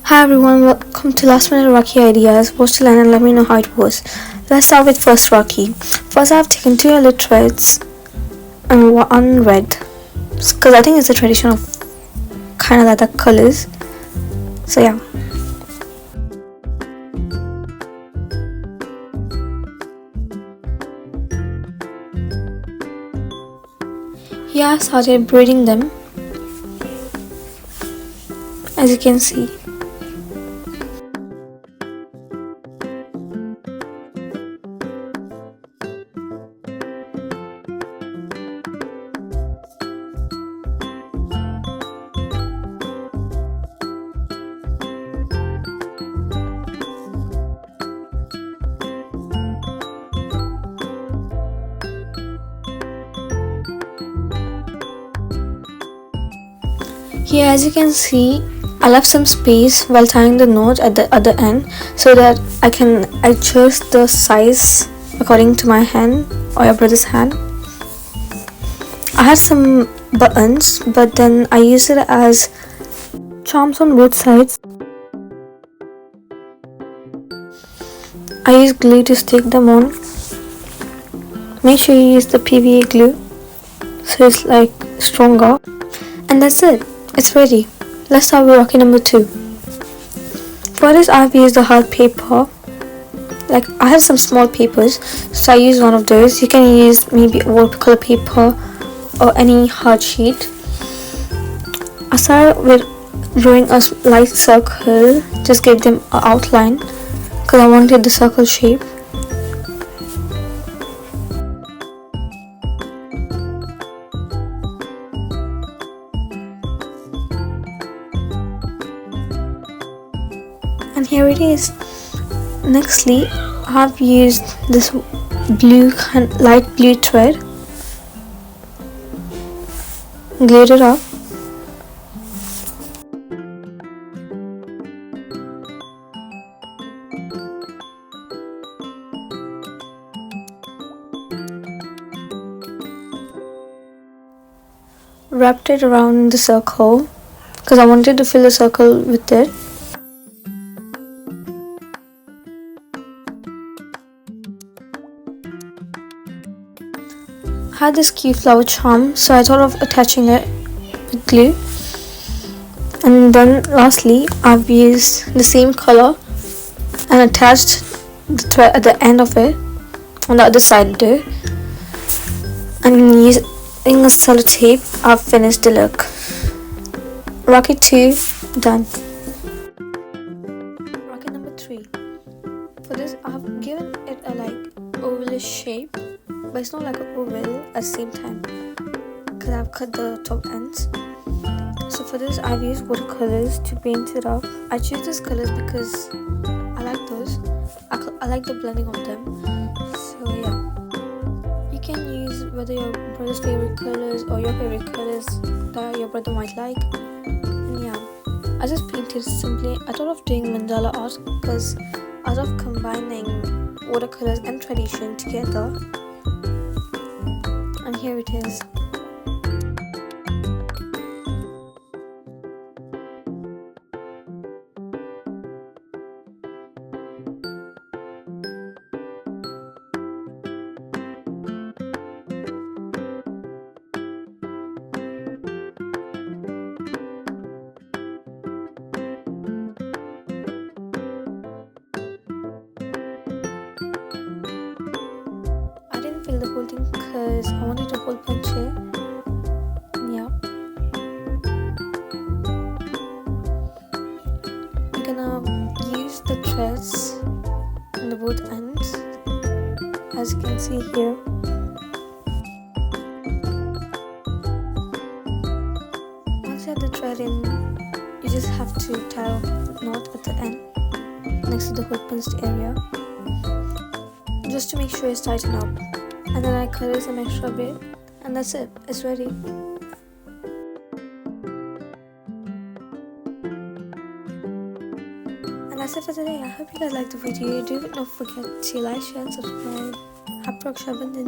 Hi everyone, welcome to Last Minute Rakhi Ideas. Watch the line and let me know how it was. Let's start with first Rakhi. First, I've taken 2 yellow threads and 1 red, because I think it's a tradition of kind of like that colors. So yeah. Here I started braiding them, as you can see. Here, as you can see, I left some space while tying the knot at the other end so that I can adjust the size according to my hand or your brother's hand. I had some buttons, but then I used it as charms on both sides. I used glue to stick them on. Make sure you use the PVA glue so it's like stronger. And that's it. It's ready. Let's start with Rakhi number 2. For this, I've used the hard paper. Like, I have some small papers, so I use one of those. You can use maybe watercolor paper or any hard sheet. I started with drawing a light circle, just gave them an outline because I wanted the circle shape. And here it is. Nextly, I've used this light blue thread, glued it up, wrapped it around the circle because I wanted to fill the circle with it. I had this cute flower charm, so I thought of attaching it with glue. And then lastly, I've used the same color and attached the thread at the end of it on the other side there. And using a sellotape, I've finished the look. Rakhi 2 done. Rakhi number 3. For this, I've given it a ovalish shape, but it's not like an oval at the same time because I've cut the top ends. So for this, I've used watercolors to paint it up. I choose these colors because I like those. I like the blending of them. So yeah, you can use whether your brother's favorite colors or your favorite colors that your brother might like. And yeah, I just painted simply. I thought of doing mandala art because I love combining watercolors and tradition together. And here it is. I didn't fill the whole thing because I wanted a whole bunch here. Yeah. We're gonna use the threads on the both ends, as you can see here. Once you have the thread in, you just have to tie a knot at the end next to the hole punched area, just to make sure it's tightened up. And then I cut it some extra bit, and that's it. It's ready. And that's it for today. I hope you guys liked the video. Do not forget to like, share, and subscribe. Happy Rakshabandhan.